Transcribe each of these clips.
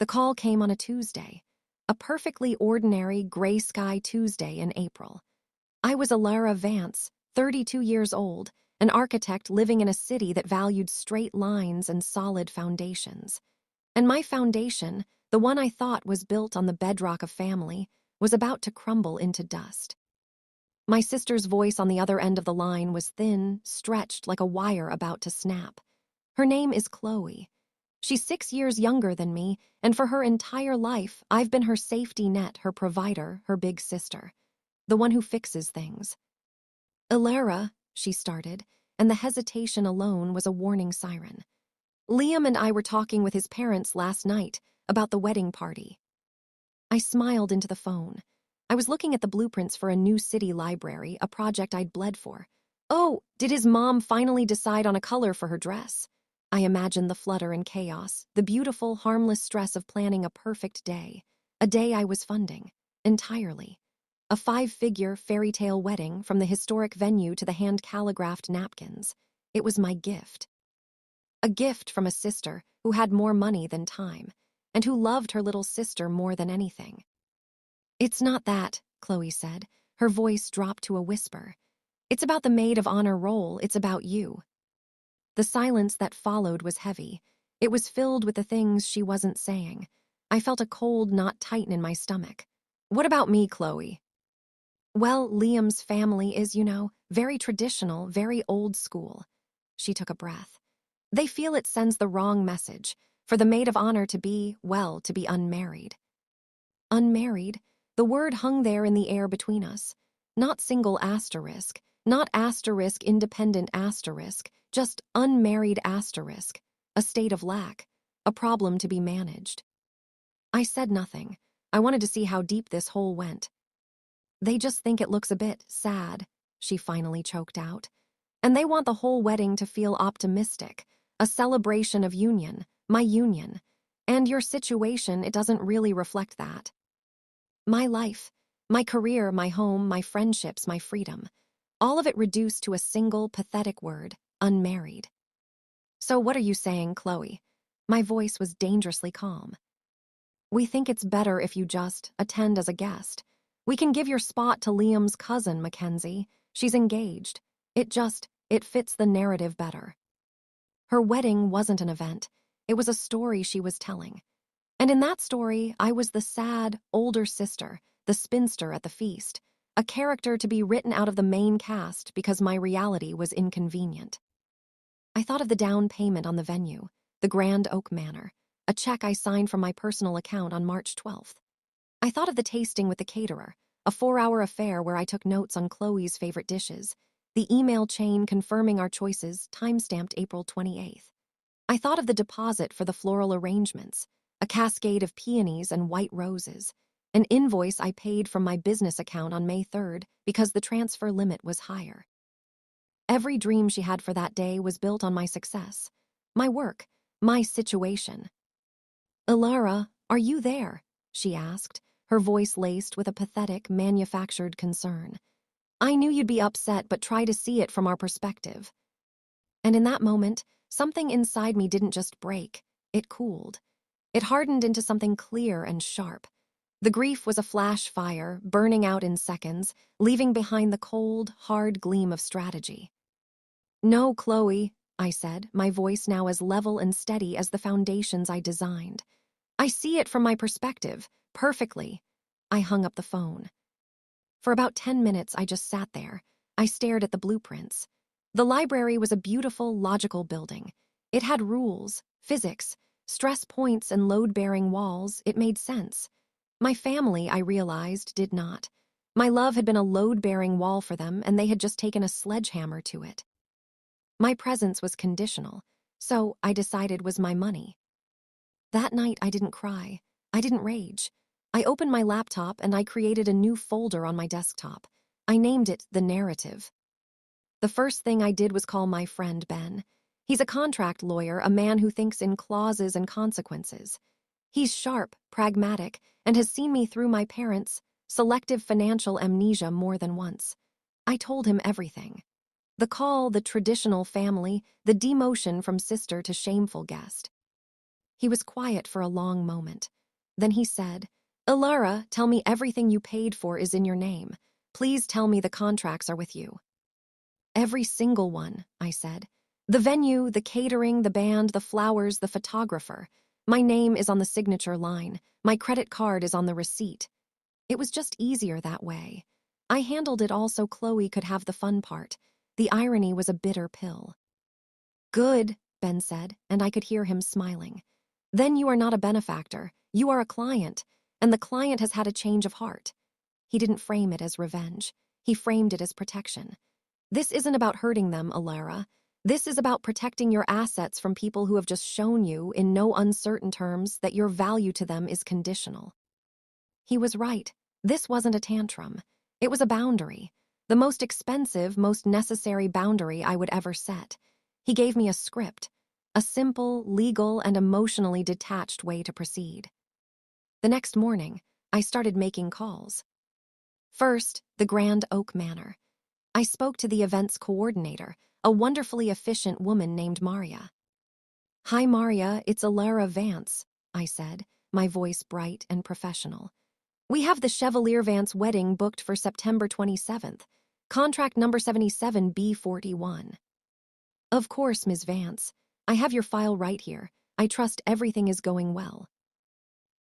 The call came on a Tuesday, a perfectly ordinary gray sky Tuesday in April. I was Alara Vance, 32 years old, an architect living in a city that valued straight lines and solid foundations. And my foundation, the one I thought was built on the bedrock of family, was about to crumble into dust. My sister's voice on the other end of the line was thin, stretched like a wire about to snap. Her name is Chloe. She's 6 years younger than me, and for her entire life, I've been her safety net, her provider, her big sister, the one who fixes things. "Ilara," she started, and the hesitation alone was a warning siren. "Liam and I were talking with his parents last night about the wedding party." I smiled into the phone. I was looking at the blueprints for a new city library, a project I'd bled for. Oh, did his mom finally decide on a color for her dress? I imagined the flutter and chaos, the beautiful, harmless stress of planning a perfect day, a day I was funding, entirely. A 5-figure fairy tale wedding, from the historic venue to the hand-calligraphed napkins. It was my gift. A gift from a sister who had more money than time, and who loved her little sister more than anything. "It's not that," Chloe said. Her voice dropped to a whisper. "It's about the maid of honor role. It's about you." The silence that followed was heavy. It was filled with the things she wasn't saying. I felt a cold knot tighten in my stomach. "What about me, Chloe?" "Well, Liam's family is, very traditional, very old school." She took a breath. "They feel it sends the wrong message, for the maid of honor to be unmarried." Unmarried? The word hung there in the air between us. Not single asterisk, not asterisk independent asterisk, just unmarried asterisk, a state of lack, a problem to be managed. I said nothing. I wanted to see how deep this hole went. "They just think it looks a bit sad," she finally choked out. "And they want the whole wedding to feel optimistic, a celebration of union, my union. And your situation, it doesn't really reflect that. My life, my career, my home, my friendships, my freedom, all of it reduced to a single pathetic word, unmarried." "So what are you saying, Chloe?" My voice was dangerously calm. "We think it's better if you just attend as a guest. We can give your spot to Liam's cousin, Mackenzie. She's engaged. It fits the narrative better." Her wedding wasn't an event. It was a story she was telling. And in that story, I was the sad, older sister, the spinster at the feast, a character to be written out of the main cast because my reality was inconvenient. I thought of the down payment on the venue, the Grand Oak Manor, a check I signed from my personal account on March 12th. I thought of the tasting with the caterer, a 4-hour affair where I took notes on Chloe's favorite dishes, the email chain confirming our choices, time-stamped April 28th. I thought of the deposit for the floral arrangements, a cascade of peonies and white roses, an invoice I paid from my business account on May 3rd because the transfer limit was higher. Every dream she had for that day was built on my success, my work, my situation. "Ilara, are you there?" she asked, her voice laced with a pathetic, manufactured concern. "I knew you'd be upset, but try to see it from our perspective." And in that moment, something inside me didn't just break, it cooled. It hardened into something clear and sharp. The grief was a flash fire, burning out in seconds, leaving behind the cold, hard gleam of strategy. "No, Chloe," I said, my voice now as level and steady as the foundations I designed. "I see it from my perspective, perfectly." I hung up the phone. For about 10 minutes, I just sat there. I stared at the blueprints. The library was a beautiful, logical building. It had rules, physics, stress points, and load-bearing walls. It made sense. My family, I realized, did not. My love had been a load-bearing wall for them, and they had just taken a sledgehammer to it. My presence was conditional, so I decided was my money. That night, I didn't cry. I didn't rage. I opened my laptop and I created a new folder on my desktop. I named it The Narrative. The first thing I did was call my friend Ben. He's a contract lawyer, a man who thinks in clauses and consequences. He's sharp, pragmatic, and has seen me through my parents' selective financial amnesia more than once. I told him everything. The call, the traditional family, the demotion from sister to shameful guest. He was quiet for a long moment. Then he said, "Alara, tell me everything you paid for is in your name. Please tell me the contracts are with you." "Every single one," I said. "The venue, the catering, the band, the flowers, the photographer. My name is on the signature line. My credit card is on the receipt." It was just easier that way. I handled it all so Chloe could have the fun part. The irony was a bitter pill. "Good," Ben said, and I could hear him smiling. "Then you are not a benefactor. You are a client, and the client has had a change of heart." He didn't frame it as revenge. He framed it as protection. "This isn't about hurting them, Alara. This is about protecting your assets from people who have just shown you, in no uncertain terms, that your value to them is conditional." He was right. This wasn't a tantrum. It was a boundary. The most expensive, most necessary boundary I would ever set. He gave me a script, a simple, legal, and emotionally detached way to proceed. The next morning, I started making calls. First, the Grand Oak Manor. I spoke to the event's coordinator, a wonderfully efficient woman named Maria. "Hi, Maria, it's Alara Vance," I said, my voice bright and professional. "We have the Chevalier Vance wedding booked for September 27th. Contract number 77B41. "Of course, Ms. Vance. I have your file right here. I trust everything is going well."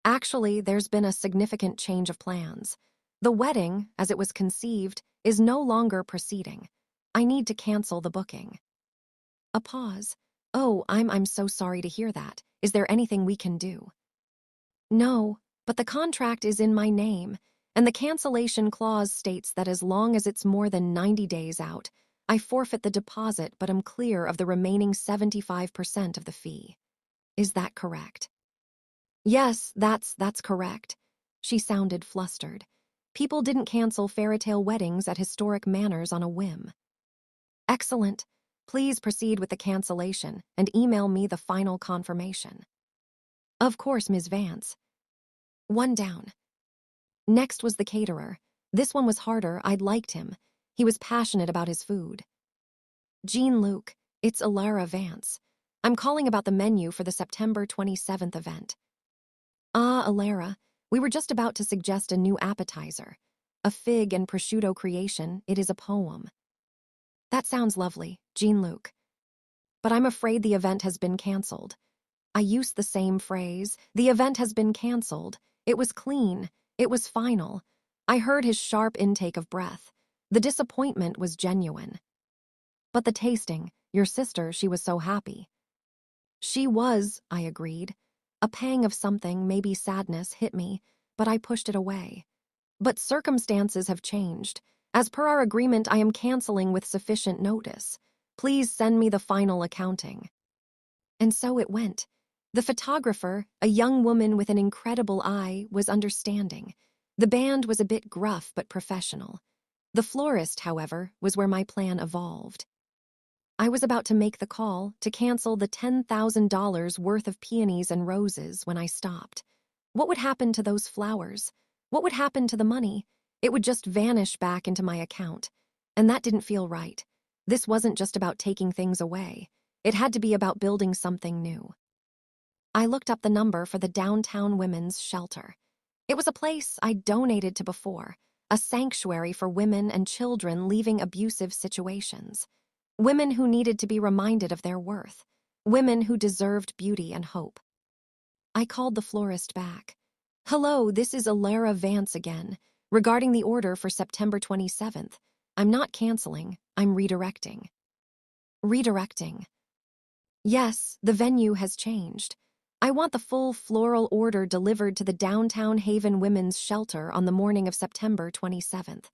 "Actually, there's been a significant change of plans. The wedding, as it was conceived, is no longer proceeding. I need to cancel the booking." A pause. "Oh, I'm so sorry to hear that. Is there anything we can do?" "No, but the contract is in my name, and the cancellation clause states that as long as it's more than 90 days out, I forfeit the deposit but am clear of the remaining 75% of the fee. Is that correct?" "Yes, that's correct." She sounded flustered. People didn't cancel fairytale weddings at historic manors on a whim. "Excellent. Please proceed with the cancellation and email me the final confirmation." "Of course, Ms. Vance." One down. Next was the caterer. This one was harder. I'd liked him. He was passionate about his food. "Jean-Luc, it's Alara Vance. I'm calling about the menu for the September 27th event." "Ah, Alara, we were just about to suggest a new appetizer. A fig and prosciutto creation. It is a poem." "That sounds lovely, Jean-Luc. But I'm afraid the event has been canceled." I used the same phrase. The event has been canceled. It was clean. It was final. I heard his sharp intake of breath. The disappointment was genuine. "But the tasting, your sister, she was so happy." "She was," I agreed. A pang of something, maybe sadness, hit me, but I pushed it away. "But circumstances have changed. As per our agreement, I am canceling with sufficient notice. Please send me the final accounting." And so it went. The photographer, a young woman with an incredible eye, was understanding. The band was a bit gruff but professional. The florist, however, was where my plan evolved. I was about to make the call to cancel the $10,000 worth of peonies and roses when I stopped. What would happen to those flowers? What would happen to the money? It would just vanish back into my account. And that didn't feel right. This wasn't just about taking things away. It had to be about building something new. I looked up the number for the downtown women's shelter. It was a place I'd donated to before, a sanctuary for women and children leaving abusive situations. Women who needed to be reminded of their worth. Women who deserved beauty and hope. I called the florist back. "Hello, this is Alara Vance again. Regarding the order for September 27th. I'm not canceling, I'm redirecting." Redirecting. "Yes, the venue has changed. I want the full floral order delivered to the Downtown Haven Women's Shelter on the morning of September 27th.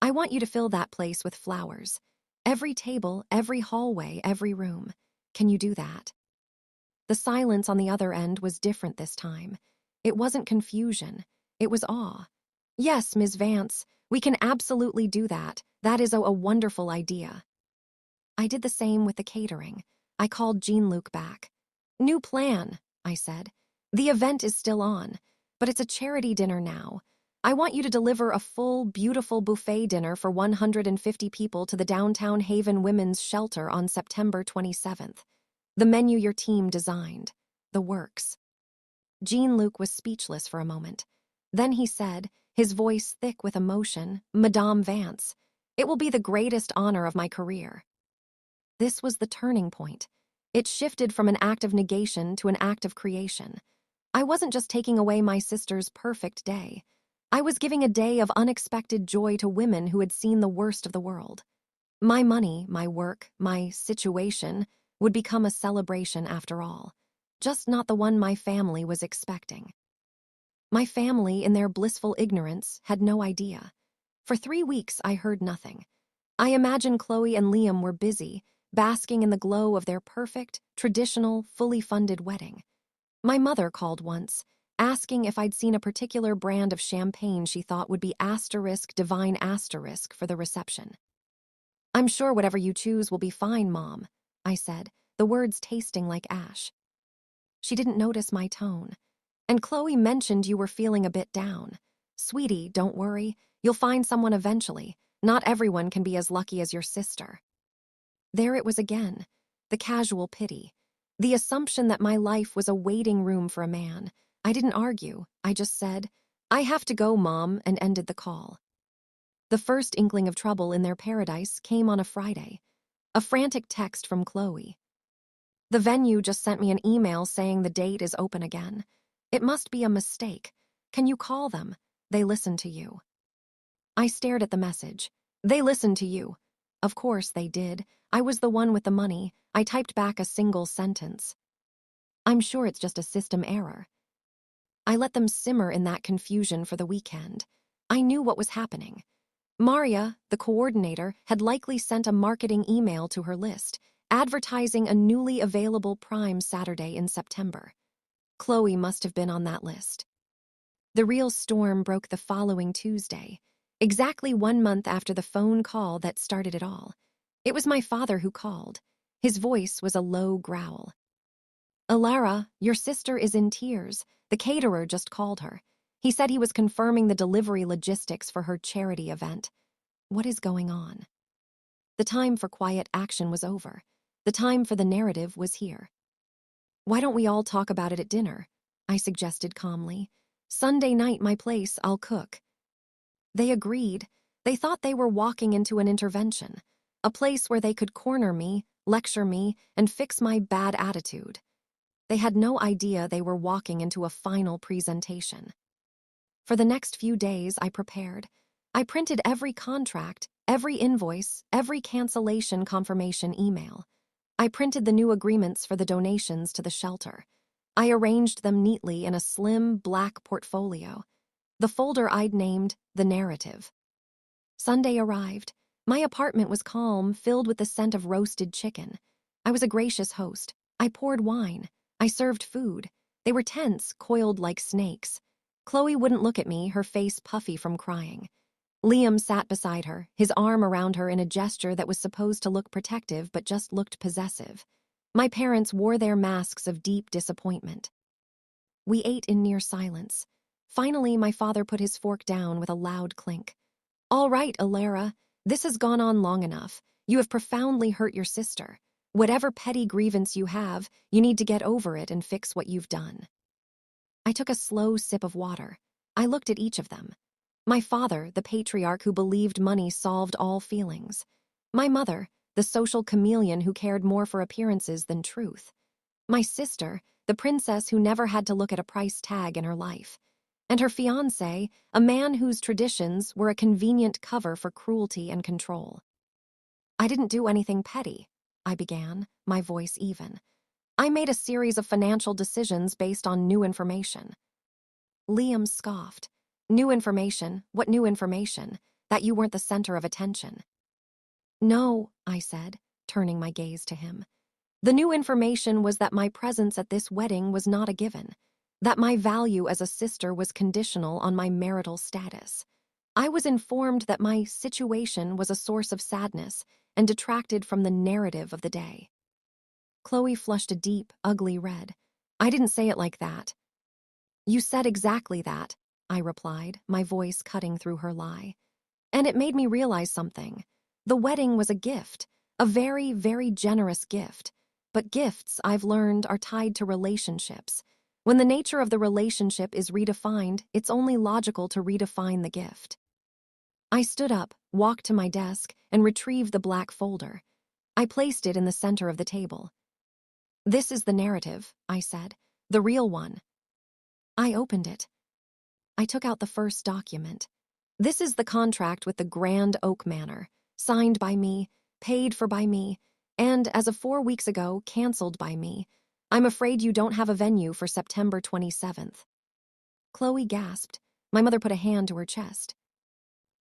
I want you to fill that place with flowers. Every table, every hallway, every room. Can you do that?" The silence on the other end was different this time. It wasn't confusion. It was awe. "Yes, Ms. Vance, we can absolutely do that. That is a wonderful idea." I did the same with the catering. I called Jean-Luc back. "New plan," I said. "The event is still on, but it's a charity dinner now. I want you to deliver a full, beautiful buffet dinner for 150 people to the Downtown Haven Women's Shelter on September 27th. The menu your team designed. The works." Jean-Luc was speechless for a moment. Then he said, his voice thick with emotion, "Madame Vance, it will be the greatest honor of my career." This was the turning point. It shifted from an act of negation to an act of creation. I wasn't just taking away my sister's perfect day. I was giving a day of unexpected joy to women who had seen the worst of the world. My money, my work, my situation would become a celebration after all, just not the one my family was expecting. My family, in their blissful ignorance, had no idea. For 3 weeks, I heard nothing. I imagine Chloe and Liam were busy, basking in the glow of their perfect, traditional, fully funded wedding. My mother called once, asking if I'd seen a particular brand of champagne she thought would be divine for the reception. "I'm sure whatever you choose will be fine, Mom," I said, the words tasting like ash. She didn't notice my tone. "And Chloe mentioned you were feeling a bit down. Sweetie, don't worry. You'll find someone eventually. Not everyone can be as lucky as your sister." There it was again, the casual pity. The assumption that my life was a waiting room for a man. I didn't argue. I just said, "I have to go, Mom," and ended the call. The first inkling of trouble in their paradise came on a Friday. A frantic text from Chloe. "The venue just sent me an email saying the date is open again. It must be a mistake. Can you call them? They listen to you." I stared at the message. "They listened to you." Of course they did. I was the one with the money. I typed back a single sentence. "I'm sure it's just a system error." I let them simmer in that confusion for the weekend. I knew what was happening. Maria, the coordinator, had likely sent a marketing email to her list, advertising a newly available Prime Saturday in September. Chloe must have been on that list. The real storm broke the following Tuesday, exactly 1 month after the phone call that started it all. It was my father who called. His voice was a low growl. "Alara, your sister is in tears. The caterer just called her. He said he was confirming the delivery logistics for her charity event. What is going on?" The time for quiet action was over. The time for the narrative was here. "Why don't we all talk about it at dinner?" I suggested calmly. "Sunday night, my place, I'll cook." They agreed. They thought they were walking into an intervention, a place where they could corner me, lecture me, and fix my bad attitude. They had no idea they were walking into a final presentation. For the next few days, I prepared. I printed every contract, every invoice, every cancellation confirmation email. I printed the new agreements for the donations to the shelter. I arranged them neatly in a slim, black portfolio. The folder I'd named The Narrative. Sunday arrived. My apartment was calm, filled with the scent of roasted chicken. I was a gracious host. I poured wine. I served food. They were tense, coiled like snakes. Chloe wouldn't look at me, her face puffy from crying. Liam sat beside her, his arm around her in a gesture that was supposed to look protective but just looked possessive. My parents wore their masks of deep disappointment. We ate in near silence. Finally, my father put his fork down with a loud clink. "All right, Alara, this has gone on long enough. You have profoundly hurt your sister. Whatever petty grievance you have, you need to get over it and fix what you've done." I took a slow sip of water. I looked at each of them. My father, the patriarch who believed money solved all feelings. My mother, the social chameleon who cared more for appearances than truth. My sister, the princess who never had to look at a price tag in her life. And her fiancé, a man whose traditions were a convenient cover for cruelty and control. "I didn't do anything petty," I began, my voice even. "I made a series of financial decisions based on new information." Liam scoffed. "New information? What new information? That you weren't the center of attention." "No," I said, turning my gaze to him. "The new information was that my presence at this wedding was not a given, that my value as a sister was conditional on my marital status. I was informed that my situation was a source of sadness and detracted from the narrative of the day." Chloe flushed a deep, ugly red. "I didn't say it like that." "You said exactly that," I replied, my voice cutting through her lie. "And it made me realize something. The wedding was a gift, a very, very generous gift. But gifts, I've learned, are tied to relationships. When the nature of the relationship is redefined, it's only logical to redefine the gift. I stood up, walked to my desk, and retrieved the black folder. I placed it in the center of the table. "This is the narrative," I said. "The real one." I opened it. I took out the first document. This is the contract with the Grand Oak Manor, signed by me, paid for by me, and, as of 4 weeks ago, canceled by me. I'm afraid you don't have a venue for September 27th. Chloe gasped. My mother put a hand to her chest.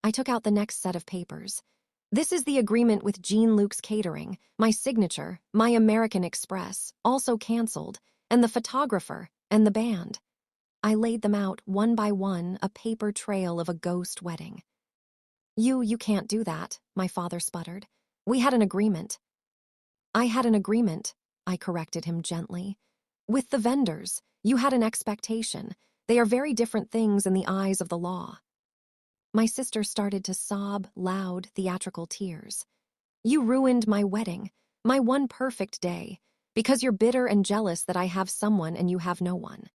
I took out the next set of papers. This is the agreement with Jean Luke's Catering, my signature, my American Express, also canceled, and the photographer, and the band. I laid them out one by one, a paper trail of a ghost wedding. You can't do that," my father sputtered. "We had an agreement." "I had an agreement," I corrected him gently. "With the vendors, you had an expectation. They are very different things in the eyes of the law." My sister started to sob loud, theatrical tears. "You ruined my wedding, my one perfect day, because you're bitter and jealous that I have someone and you have no one."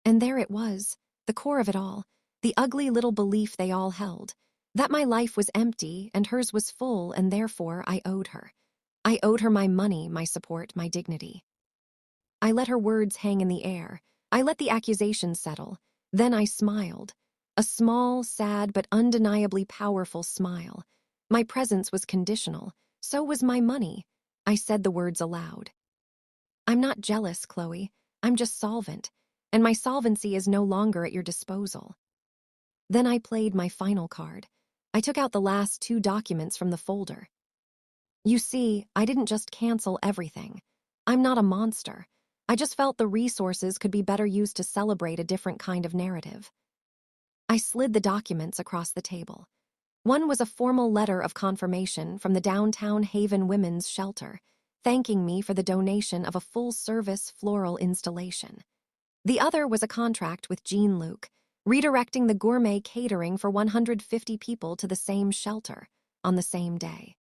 And there it was, the core of it all, the ugly little belief they all held, that my life was empty and hers was full, and therefore I owed her. I owed her my money, my support, my dignity. I let her words hang in the air. I let the accusations settle. Then I smiled. A small, sad, but undeniably powerful smile. My presence was conditional. So was my money. I said the words aloud. "I'm not jealous, Chloe. I'm just solvent. And my solvency is no longer at your disposal." Then I played my final card. I took out the last 2 documents from the folder. "You see, I didn't just cancel everything. I'm not a monster. I just felt the resources could be better used to celebrate a different kind of narrative." I slid the documents across the table. One was a formal letter of confirmation from the Downtown Haven Women's Shelter, thanking me for the donation of a full-service floral installation. The other was a contract with Jean Luke, redirecting the gourmet catering for 150 people to the same shelter on the same day.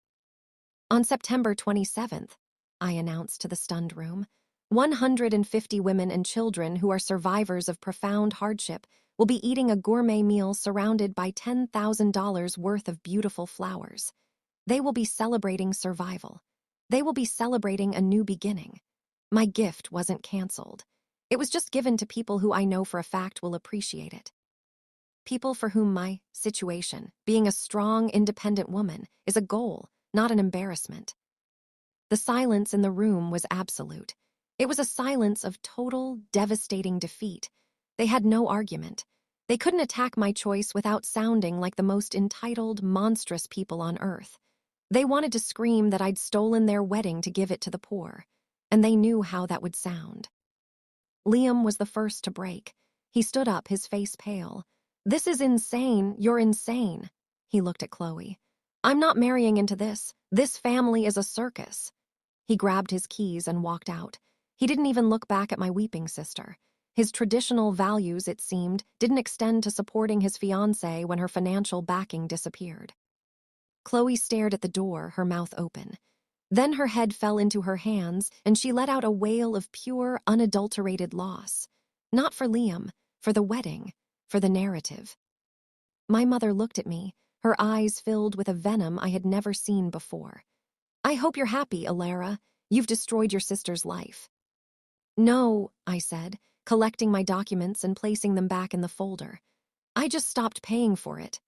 "On September 27th, I announced to the stunned room, 150 women and children who are survivors of profound hardship will be eating a gourmet meal surrounded by $10,000 worth of beautiful flowers. They will be celebrating survival. They will be celebrating a new beginning. My gift wasn't canceled. It was just given to people who I know for a fact will appreciate it. People for whom my situation, being a strong, independent woman, is a goal, not an embarrassment." The silence in the room was absolute. It was a silence of total, devastating defeat. They had no argument. They couldn't attack my choice without sounding like the most entitled, monstrous people on earth. They wanted to scream that I'd stolen their wedding to give it to the poor, and they knew how that would sound. Liam was the first to break. He stood up, his face pale. "This is insane. You're insane." He looked at Chloe. "I'm not marrying into this. This family is a circus." He grabbed his keys and walked out. He didn't even look back at my weeping sister. His traditional values, it seemed, didn't extend to supporting his fiancée when her financial backing disappeared. Chloe stared at the door, her mouth open. Then her head fell into her hands, and she let out a wail of pure, unadulterated loss. Not for Liam, for the wedding, for the narrative. My mother looked at me, her eyes filled with a venom I had never seen before. "I hope you're happy, Alara. You've destroyed your sister's life." "No," I said, collecting my documents and placing them back in the folder. "I just stopped paying for it."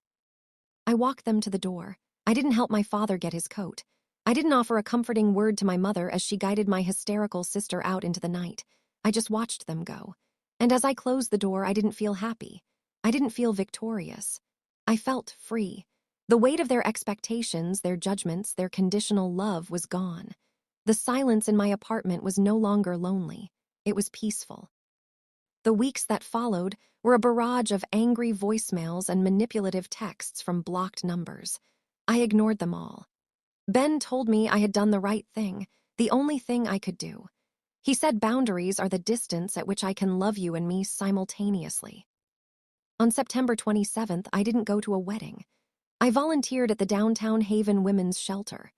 I walked them to the door. I didn't help my father get his coat. I didn't offer a comforting word to my mother as she guided my hysterical sister out into the night. I just watched them go. And as I closed the door, I didn't feel happy. I didn't feel victorious. I felt free. The weight of their expectations, their judgments, their conditional love was gone. The silence in my apartment was no longer lonely. It was peaceful. The weeks that followed were a barrage of angry voicemails and manipulative texts from blocked numbers. I ignored them all. Ben told me I had done the right thing, the only thing I could do. He said boundaries are the distance at which I can love you and me simultaneously. On September 27th, I didn't go to a wedding. I volunteered at the Downtown Haven Women's Shelter.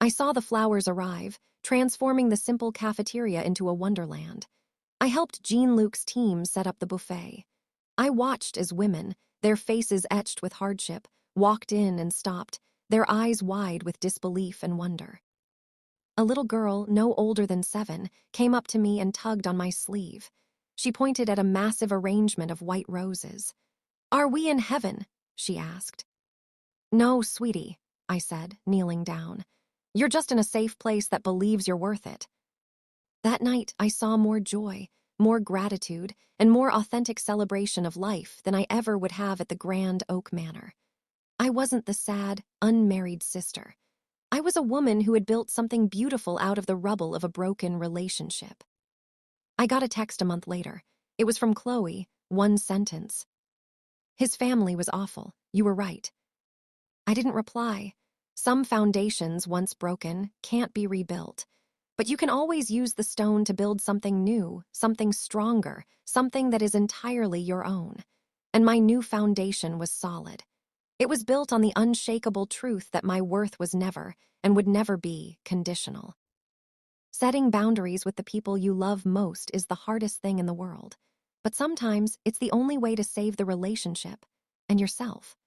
I saw the flowers arrive, transforming the simple cafeteria into a wonderland. I helped Jean-Luc's team set up the buffet. I watched as women, their faces etched with hardship, walked in and stopped, their eyes wide with disbelief and wonder. A little girl, no older than 7, came up to me and tugged on my sleeve. She pointed at a massive arrangement of white roses. "Are we in heaven?" she asked. "No, sweetie," I said, kneeling down. "You're just in a safe place that believes you're worth it." That night, I saw more joy, more gratitude, and more authentic celebration of life than I ever would have at the Grand Oak Manor. I wasn't the sad, unmarried sister. I was a woman who had built something beautiful out of the rubble of a broken relationship. I got a text a month later. It was from Chloe, one sentence. "His family was awful. You were right." I didn't reply. Some foundations, once broken, can't be rebuilt. But you can always use the stone to build something new, something stronger, something that is entirely your own. And my new foundation was solid. It was built on the unshakable truth that my worth was never, and would never be, conditional. Setting boundaries with the people you love most is the hardest thing in the world. But sometimes it's the only way to save the relationship and yourself.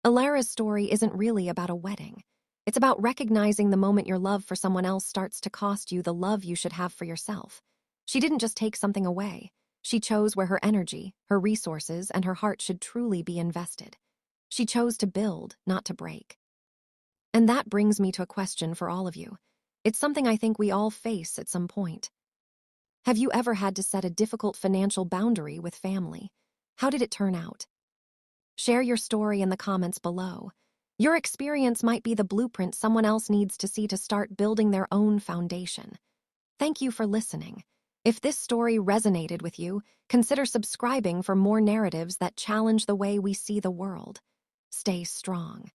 Alara's story isn't really about a wedding. It's about recognizing the moment your love for someone else starts to cost you the love you should have for yourself. She didn't just take something away. She chose where her energy, her resources, and her heart should truly be invested. She chose to build, not to break. And that brings me to a question for all of you. It's something I think we all face at some point. Have you ever had to set a difficult financial boundary with family? How did it turn out? Share your story in the comments below. Your experience might be the blueprint someone else needs to see to start building their own foundation. Thank you for listening. If this story resonated with you, consider subscribing for more narratives that challenge the way we see the world. Stay strong.